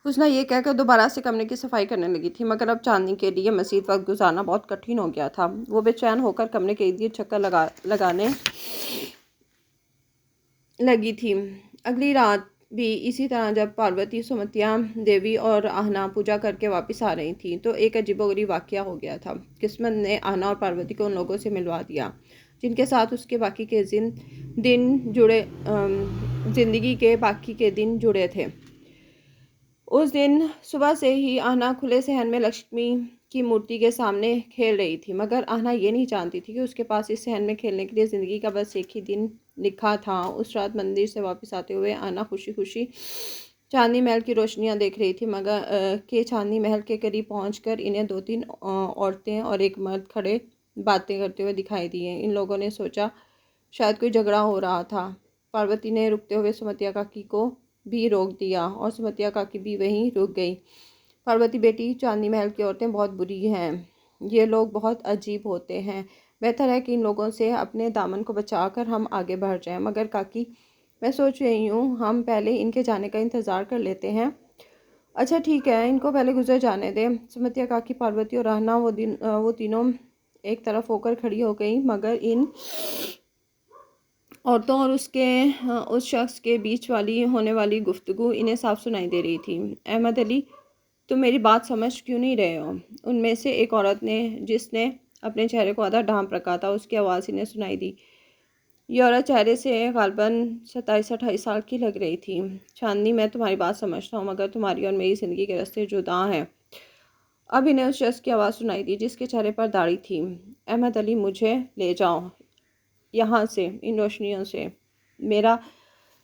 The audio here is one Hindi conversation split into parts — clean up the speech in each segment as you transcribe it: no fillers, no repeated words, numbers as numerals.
हुस्ना ये कहकर दोबारा से कमरे की सफाई करने लगी थी, मगर अब चांदनी के लिए मज़ीद वक्त गुजारना बहुत कठिन हो गया था। वो बेचैन होकर कमरे के इर्द-गिर्द चक्कर लगाने लगी थी। अगली रात भी इसी तरह जब पार्वती, सुमतिया देवी और आहना पूजा करके वापस आ रही थी तो एक अजीबोगरीब वाक़या हो गया था। किस्मत ने आहना और पार्वती को उन लोगों से मिलवा दिया जिनके साथ उसके बाकी के ज़िंदगी के बाकी के दिन जुड़े थे। उस दिन सुबह से ही आहना खुले सहन में लक्ष्मी की मूर्ति के सामने खेल रही थी, मगर आहना ये नहीं जानती थी कि उसके पास इस सहन में खेलने के लिए ज़िंदगी का बस एक ही दिन लिखा था। उस रात मंदिर से वापस आते हुए आहना खुशी खुशी चांदनी महल की रोशनियां देख रही थी, मगर चांदनी महल के करीब पहुंचकर इन्हें दो तीन औरतें और एक मर्द खड़े बातें करते हुए दिखाई दिए। इन लोगों ने सोचा शायद कोई झगड़ा हो रहा था। पार्वती ने रुकते हुए सुमतिया काकी को भी रोक दिया और सुमतिया काकी भी वहीं रुक गई। पार्वती बेटी, चांदनी महल की औरतें बहुत बुरी हैं। ये लोग बहुत अजीब होते हैं। बेहतर है कि इन लोगों से अपने दामन को बचाकर हम आगे बढ़ जाएं। मगर काकी, मैं सोच रही हूँ हम पहले इनके जाने का इंतज़ार कर लेते हैं। अच्छा ठीक है, इनको पहले गुजर जाने दें। सुमतिया काकी, पार्वती और रहना वो तीनों एक तरफ होकर खड़ी हो गई, मगर इन औरतों और उस शख्स के बीच होने वाली गुफ्तगू इन्हें साफ सुनाई दे रही थी। अहमद अली, तुम मेरी बात समझ क्यों नहीं रहे हो? उनमें से एक औरत ने, जिसने अपने चेहरे को आधा ढांप रखा था, उसकी आवाज़ इन्हें सुनाई दी। ये औरत चेहरे से गालबन 27-28 साल की लग रही थी। चांदनी, मैं तुम्हारी बात समझता हूँ, मगर तुम्हारी और मेरी ज़िंदगी के रास्ते जुदा हैं। अब इन्हें उस शख्स की आवाज़ सुनाई दी जिसके चेहरे पर दाढ़ी थी। अहमद अली, मुझे ले जाओ यहाँ से, इन रोशनियों से। मेरा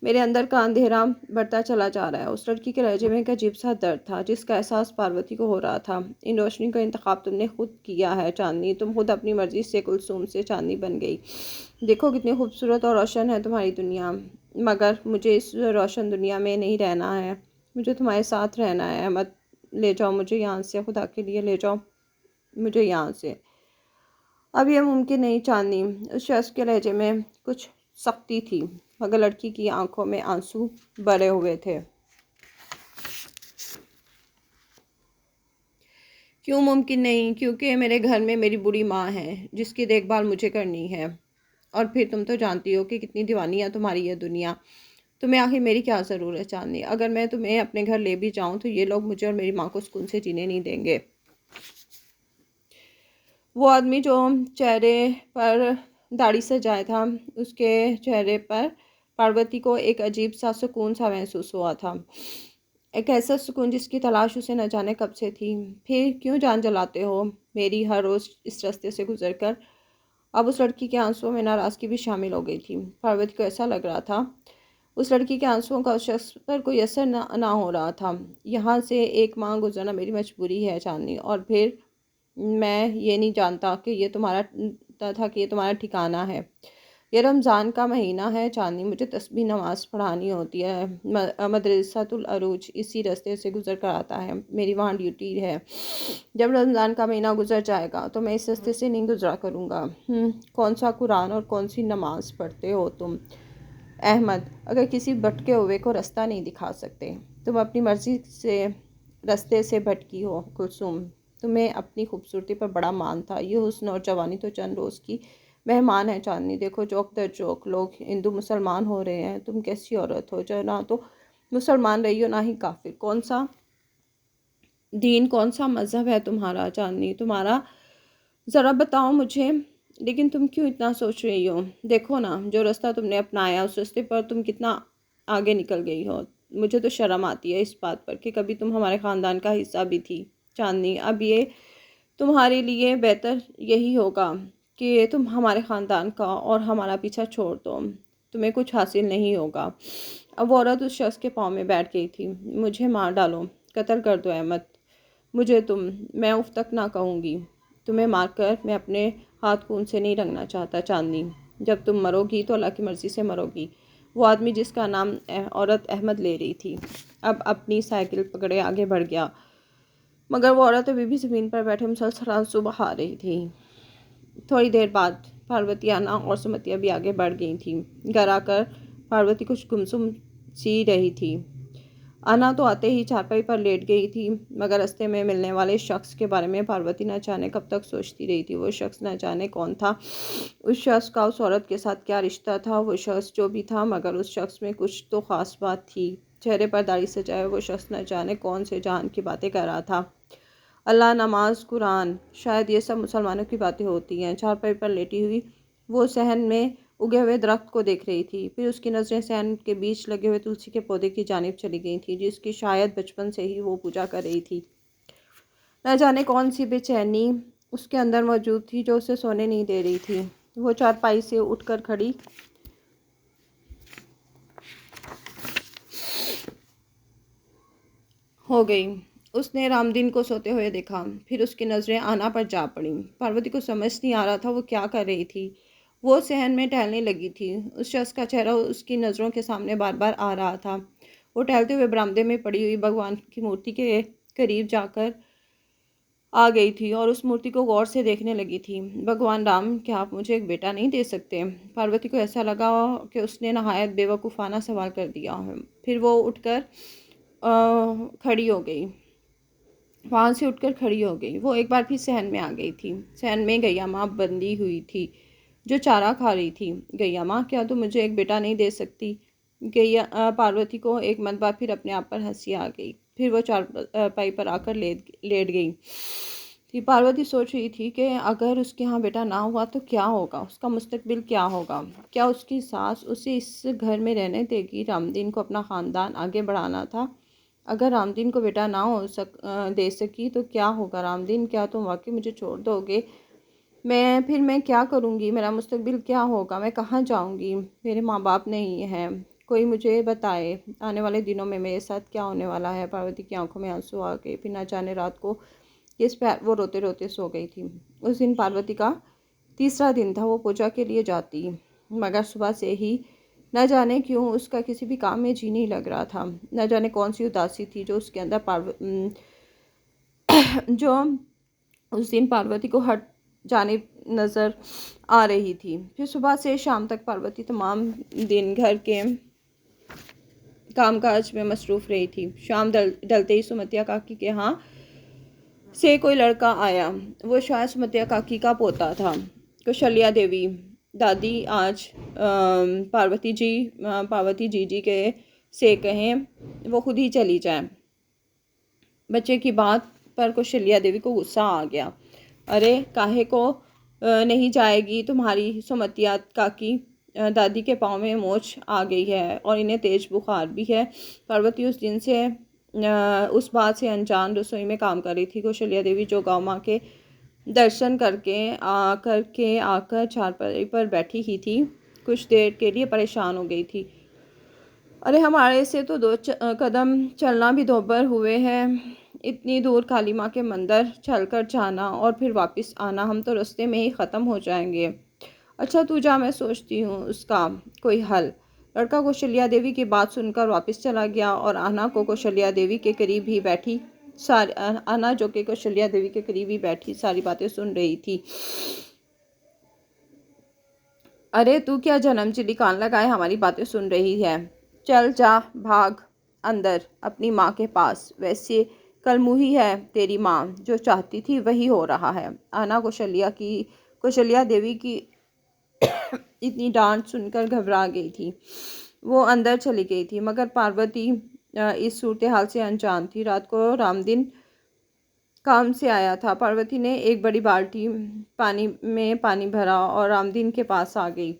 मेरे अंदर का अंधेरा बढ़ता चला जा रहा है। उस लड़की के लहजे में एक अजीब सा दर्द था जिसका एहसास पार्वती को हो रहा था। इन रोशनी का इंतखाब तुमने खुद किया है चांदनी। तुम खुद अपनी मर्जी से कुलसूम से चांदनी बन गई। देखो कितनी खूबसूरत और रोशन है तुम्हारी दुनिया, मगर मुझे इस रोशन दुनिया में नहीं रहना है। मुझे तुम्हारे साथ रहना है। मत ले जाओ मुझे यहाँ से, खुदा के लिए ले जाओ मुझे यहाँ से। अब यह मुमकिन नहीं चांदनी। उस शख्स के लहजे में कुछ सख्ती थी, मगर लड़की की आंखों में आंसू भरे हुए थे। क्यों मुमकिन नहीं? क्योंकि मेरे घर में मेरी बूढ़ी माँ है जिसकी देखभाल मुझे करनी है। और फिर तुम तो जानती हो कि कितनी दीवानी है तुम्हारी यह दुनिया। तुम्हें आखिर मेरी क्या ज़रूरत है चांदनी? अगर मैं तुम्हें अपने घर ले भी जाऊँ तो ये लोग मुझे और मेरी माँ को सुकून से जीने नहीं देंगे। वो आदमी जो चेहरे पर दाढ़ी सजाया था, उसके चेहरे पर पार्वती को एक अजीब सा सुकून सा महसूस हुआ था। एक ऐसा सुकून जिसकी तलाश उसे न जाने कब से थी। फिर क्यों जान जलाते हो मेरी हर रोज़ इस रास्ते से गुजर कर? अब उस लड़की के आंसुओं में नाराज़गी भी शामिल हो गई थी। पार्वती को ऐसा लग रहा था उस लड़की के आंसुओं का उस शख्स पर कोई असर ना हो रहा था। यहाँ से एक माह गुजरना मेरी मजबूरी है चांदनी। और फिर मैं ये नहीं जानता कि ये तुम्हारा ठिकाना है। ये रमज़ान का महीना है चांदनी, मुझे तस्बीह नमाज पढ़ानी होती है। मदरसातुल अरूज इसी रास्ते से गुजर कर आता है, मेरी वहाँ ड्यूटी है। जब रमज़ान का महीना गुजर जाएगा तो मैं इस रास्ते से नहीं गुजरा करूँगा। कौन सा कुरान और कौन सी नमाज पढ़ते हो तुम अहमद? अगर किसी भटके हुए को रास्ता नहीं दिखा सकते, तुम अपनी मर्ज़ी से रास्ते से भटकी हो कुलसूम। तुम्हें अपनी खूबसूरती पर बड़ा मान था। ये हुस्न और जवानी तो चंद रोज़ की मेहमान है चांदनी। देखो चौक दर चौक लोग हिंदू मुसलमान हो रहे हैं। तुम कैसी औरत हो जो ना तो मुसलमान रही हो ना ही काफिर? कौन सा दीन, कौन सा मज़हब है तुम्हारा चांदनी? तुम्हारा ज़रा बताओ मुझे। लेकिन तुम क्यों इतना सोच रही हो? देखो ना, जो रास्ता तुमने अपनाया उस रास्ते पर तुम कितना आगे निकल गई हो। मुझे तो शर्म आती है इस बात पर कि कभी तुम हमारे ख़ानदान का हिस्सा भी थी चांदनी। अब ये तुम्हारे लिए बेहतर यही होगा कि तुम हमारे ख़ानदान का और हमारा पीछा छोड़ दो। तुम्हें कुछ हासिल नहीं होगा। अब वो औरत उस शख्स के पाँव में बैठ गई थी। मुझे मार डालो, कत्ल कर दो अहमद, मुझे मैं उफ तक ना कहूँगी। तुम्हें मारकर मैं अपने हाथ खून से नहीं रंगना चाहता चांदनी। जब तुम मरोगी तो अल्लाह की मर्ज़ी से मरोगी। वो आदमी जिसका नाम औरत अहमद ले रही थी अब अपनी साइकिल पकड़े आगे बढ़ गया, मगर वो औरत अभी भी ज़मीन पर बैठे मुसलसल आंसू बहा रही थी। थोड़ी देर बाद पार्वती, आना और सुमतिया भी आगे बढ़ गई थी। घर आकर पार्वती कुछ गुमसुम सी रही थी। आना तो आते ही चारपाई पर लेट गई थी, मगर रास्ते में मिलने वाले शख्स के बारे में पार्वती न जाने कब तक सोचती रही थी। वो शख्स न जाने कौन था, उस शख्स का उस औरत के साथ क्या रिश्ता था। वो शख्स जो भी था, मगर उस शख्स में कुछ तो ख़ास बात थी। चेहरे पर दाढ़ी सजाए वो शख्स न जाने कौन से जान की बातें कर रहा था। अल्लाह, नमाज, कुरान, शायद ये सब मुसलमानों की बातें होती हैं। चारपाई पर लेटी हुई वो सहन में उगे हुए दरख्त को देख रही थी। फिर उसकी नज़रें सहन के बीच लगे हुए तुलसी के पौधे की जानिब चली गई थी, जिसकी शायद बचपन से ही वो पूजा कर रही थी। न जाने कौन सी बेचैनी उसके अंदर मौजूद थी जो उसे सोने नहीं दे रही थी। वो चारपाई से उठकर खड़ी हो गई। उसने रामदीन को सोते हुए देखा, फिर उसकी नज़रें आना पर जा पड़ी। पार्वती को समझ नहीं आ रहा था वो क्या कर रही थी। वो सहन में टहलने लगी थी। उस शख्स का चेहरा उसकी नज़रों के सामने बार बार आ रहा था। वो टहलते हुए बरामदे में पड़ी हुई भगवान की मूर्ति के करीब जाकर आ गई थी और उस मूर्ति को गौर से देखने लगी थी। भगवान राम, क्या आप मुझे एक बेटा नहीं दे सकते? पार्वती को ऐसा लगा कि उसने नहायत बेवकूफ़ाना सवाल कर दिया। फिर वो उठकर खड़ी हो गई। वहाँ से उठकर खड़ी हो गई। वो एक बार फिर सहन में आ गई थी। सहन में गैया माँ बंधी हुई थी, जो चारा खा रही थी। गैया माँ, क्या तुम मुझे एक बेटा नहीं दे सकती? पार्वती को एक मरतबा फिर अपने आप पर हंसी आ गई। फिर वो चारपाई पर आकर लेट गई थी। पार्वती सोच रही थी कि अगर उसके यहाँ बेटा ना हुआ तो क्या होगा, उसका मुस्तकबिल क्या होगा। क्या उसकी सास उसे इस घर में रहने देगी? रामदीन को अपना ख़ानदान आगे बढ़ाना था। अगर रामदीन को बेटा ना दे सकी तो क्या होगा? रामदीन, क्या तुम वाकई मुझे छोड़ दोगे? मैं क्या करूँगी? मेरा मुस्तकबिल क्या होगा? मैं कहाँ जाऊँगी? मेरे माँ बाप नहीं हैं। कोई मुझे बताए, आने वाले दिनों में मेरे साथ क्या होने वाला है। पार्वती की आंखों में आंसू आ गए। फिर न जाने रात को किस पैर वो रोते रोते सो गई थी। उस दिन पार्वती का तीसरा दिन था। वो पूजा के लिए जाती, मगर सुबह से ही न जाने क्यों उसका किसी भी काम में जी नहीं लग रहा था। न जाने कौन सी उदासी थी जो उसके अंदर जो उस दिन पार्वती को हट जाने नज़र आ रही थी। फिर सुबह से शाम तक पार्वती तमाम दिन घर के कामकाज में मसरूफ़ रही थी। शाम ढलते ही सुमतिया काकी के यहाँ से कोई लड़का आया। वो शायद सुमतिया काकी का पोता था। कौशल्या देवी, दादी आज पार्वती जी के से कहें वो खुद ही चली जाए। बच्चे की बात पर कौशल्या देवी को गुस्सा आ गया। अरे, काहे को नहीं जाएगी तुम्हारी सुमतिया काकी? दादी के पाँव में मोच आ गई है और इन्हें तेज बुखार भी है। पार्वती उस दिन से उस बात से अनजान रसोई में काम कर रही थी। कौशल्या देवी जो गौ माँ के दर्शन करके आकर चारपाई पर बैठी ही थी, कुछ देर के लिए परेशान हो गई थी। अरे, हमारे से तो दो कदम चलना भी दोपहर हुए हैं। इतनी दूर काली माँ के मंदिर चलकर जाना और फिर वापस आना, हम तो रास्ते में ही ख़त्म हो जाएंगे। अच्छा तू जा, मैं सोचती हूँ उसका कोई हल। लड़का कौशल्या देवी की बात सुनकर वापस चला गया और आना को कौशल्या देवी के करीब ही बैठी आना जो कि कौशल्या देवी के करीब ही बैठी सारी बातें सुन रही थी। अरे, तू क्या जन्मचिली कान लगाए हमारी बातें सुन रही है? चल जा, भाग अंदर अपनी माँ के पास। वैसे कलमुही है तेरी माँ, जो चाहती थी वही हो रहा है। आना कौशल्या देवी की इतनी डांट सुनकर घबरा गई थी। वो अंदर चली गई थी, मगर पार्वती इस सूरत हाल से अनजान थी। रात को रामदीन काम से आया था। पार्वती ने एक बड़ी बाल्टी पानी भरा और रामदीन के पास आ गई।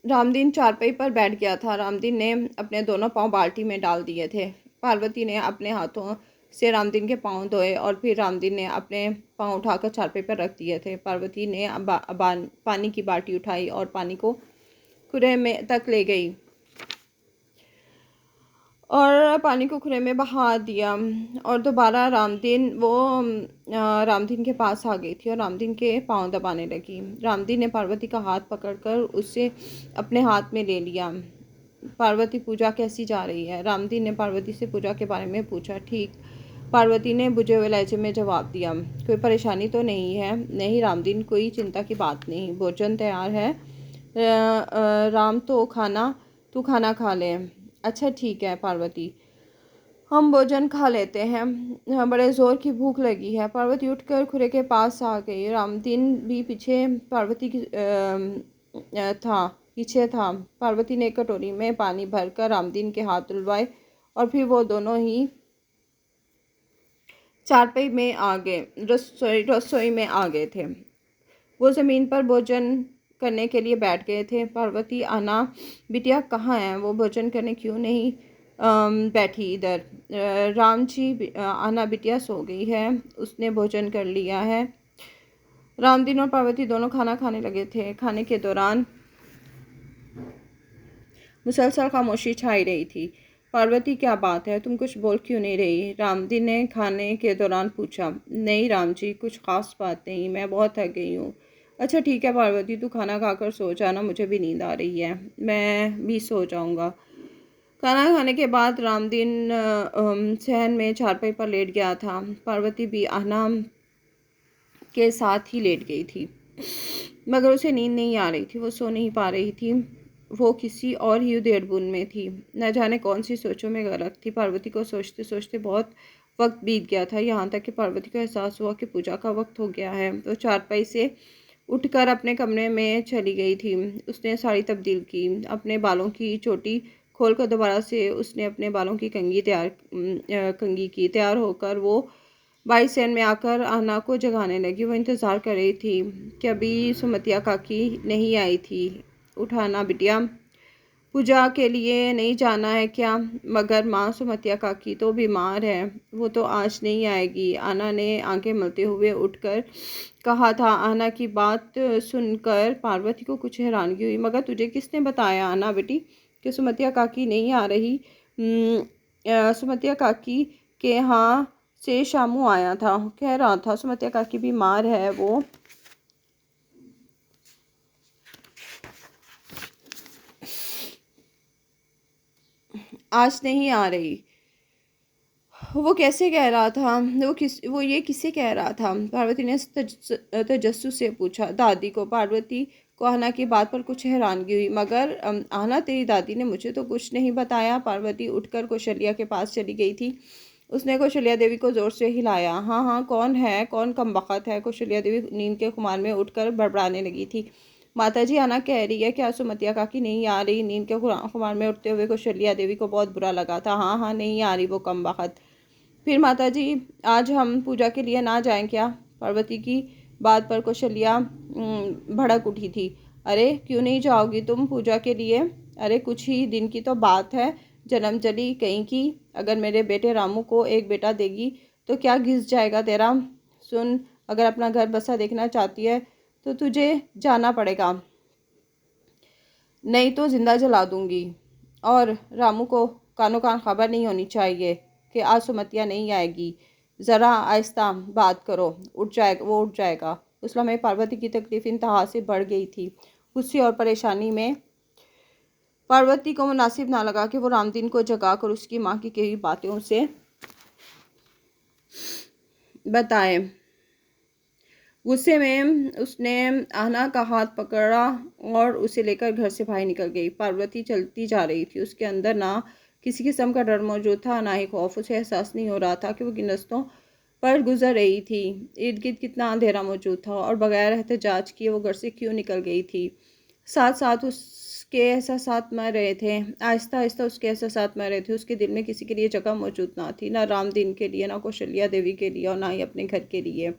रामदीन चारपाई पर बैठ गया था। रामदीन ने अपने दोनों पांव बाल्टी में डाल दिए थे। पार्वती ने अपने हाथों से रामदीन के पांव धोए और फिर रामदीन ने अपने पांव उठाकर चारपाई पर रख दिए थे। पार्वती ने पानी की बाल्टी उठाई और पानी को खुरे में तक ले गई और पानी को खुरे में बहा दिया और दोबारा रामदीन के पास आ गई थी और रामदीन के पांव दबाने लगी। रामदीन ने पार्वती का हाथ पकड़कर उसे अपने हाथ में ले लिया। पार्वती, पूजा कैसी जा रही है? रामदीन ने पार्वती से पूजा के बारे में पूछा। ठीक, पार्वती ने बुझे हुए लहजे में जवाब दिया। कोई परेशानी तो नहीं है? नहीं रामदीन, कोई चिंता की बात नहीं, भोजन तैयार है। राम तो तू खाना खा ले। अच्छा ठीक है पार्वती, हम भोजन खा लेते हैं, बड़े ज़ोर की भूख लगी है। पार्वती उठकर खुरे के पास आ गई। रामदीन भी पीछे पार्वती की था पीछे था। पार्वती ने एक कटोरी में पानी भरकर रामदीन के हाथ धुलवाए और फिर वो दोनों ही चारपाई में आ गए, रसोई में आ गए थे। वो ज़मीन पर भोजन करने के लिए बैठ गए थे। पार्वती, आना बिटिया कहाँ है? वो भोजन करने क्यों नहीं बैठी इधर? राम जी, आना बिटिया सो गई है, उसने भोजन कर लिया है। रामदीन और पार्वती दोनों खाना खाने लगे थे। खाने के दौरान मुसलसल खामोशी छाई रही थी। पार्वती, क्या बात है, तुम कुछ बोल क्यों नहीं रही? रामदीन ने खाने के दौरान पूछा। नहीं राम जी, कुछ खास बात नहीं, मैं बहुत थक गई हूँ। अच्छा ठीक है पार्वती, तू खाना खाकर सो जाना, मुझे भी नींद आ रही है, मैं भी सो जाऊँगा। खाना खाने के बाद रामदीन सहन में चारपाई पर लेट गया था। पार्वती भी आना के साथ ही लेट गई थी, मगर उसे नींद नहीं आ रही थी, वो सो नहीं पा रही थी। वो किसी और ही उधेड़बुन में थी, न जाने कौन सी सोचों में गर्क थी। पार्वती को सोचते सोचते बहुत वक्त बीत गया था, यहाँ तक कि पार्वती को एहसास हुआ कि पूजा का वक्त हो गया है। तो चारपाई से उठकर अपने कमरे में चली गई थी। उसने साड़ी तब्दील की, अपने बालों की चोटी खोलकर दोबारा से उसने अपने बालों की कंघी की। तैयार होकर वो बाई सैन में आकर आना को जगाने लगी। वो इंतज़ार कर रही थी कि अभी सुमतिया काकी नहीं आई थी। उठाना बिटिया, पूजा के लिए नहीं जाना है क्या? मगर माँ, सुमतिया काकी तो बीमार है, वो तो आज नहीं आएगी। आना ने आंखें मलते हुए उठकर कहा था। आना की बात सुनकर पार्वती को कुछ हैरानगी हुई। मगर तुझे किसने बताया आना बेटी कि सुमतिया काकी नहीं आ रही? सुमतिया काकी के यहाँ से शामू आया था, कह रहा था सुमतिया काकी बीमार है, वो आज नहीं आ रही। वो कैसे कह रहा था? वो ये किसे कह रहा था? पार्वती ने तजस्सुस से पूछा। दादी को। पार्वती को आना की बात पर कुछ हैरानगी हुई। मगर आना, तेरी दादी ने मुझे तो कुछ नहीं बताया। पार्वती उठकर कौशल्या के पास चली गई थी। उसने कौशल्या देवी को जोर से हिलाया। हाँ हाँ, कौन है? कौन कमबख्त है? कौशल्या देवी नींद के खुमार में उठकर बड़बड़ाने लगी थी। माताजी, आना कह रही है क्या सुमतिया काकी नहीं आ रही? नींद के खुमार में उठते हुए कौशल्या देवी को बहुत बुरा लगा था। हाँ हाँ, नहीं आ रही वो कमबख्त। फिर माताजी, आज हम पूजा के लिए ना जाएं क्या? पार्वती की बात पर कौशल्या भड़क उठी थी। अरे क्यों नहीं जाओगी तुम पूजा के लिए? अरे कुछ ही दिन की तो बात है, जन्मजली कहीं की। अगर मेरे बेटे रामू को एक बेटा देगी तो क्या घिस जाएगा तेरा? सुन, अगर अपना घर बसा देखना चाहती है तो तुझे जाना पड़ेगा, नहीं तो जिंदा जला दूंगी। और रामू को कानो कान खबर नहीं होनी चाहिए कि आज सुमतिया नहीं आएगी। ज़रा आहिस्ता बात करो, वो उठ जाएगा। उस लम्हे पार्वती की तकलीफ इंतहा से बढ़ गई थी। गुस्से और परेशानी में पार्वती को मुनासिब ना लगा कि वो रामदीन को जगाकर उसकी माँ की कई बातें उसे बताए। गुस्से में उसने आहना का हाथ पकड़ा और उसे लेकर घर से बाहर निकल गई। पार्वती चलती जा रही थी, उसके अंदर ना किसी किस्म का डर मौजूद था, ना ही खौफ। उसे एहसास नहीं हो रहा था कि वो किन रस्तों पर गुजर रही थी। इर्द गिर्द कितना अंधेरा मौजूद था और बगैर एहतजाज किए वो घर से क्यों निकल गई थी। साथ साथ उसके एहसासात मर रहे थे, आहिस्ता आहिस्ता उसके एहसासात मर रहे थे। उसके दिल में किसी के लिए जगह मौजूद ना थी, ना रामदीन के लिए, ना कौशल्या देवी के लिए और ना ही अपने घर के लिए।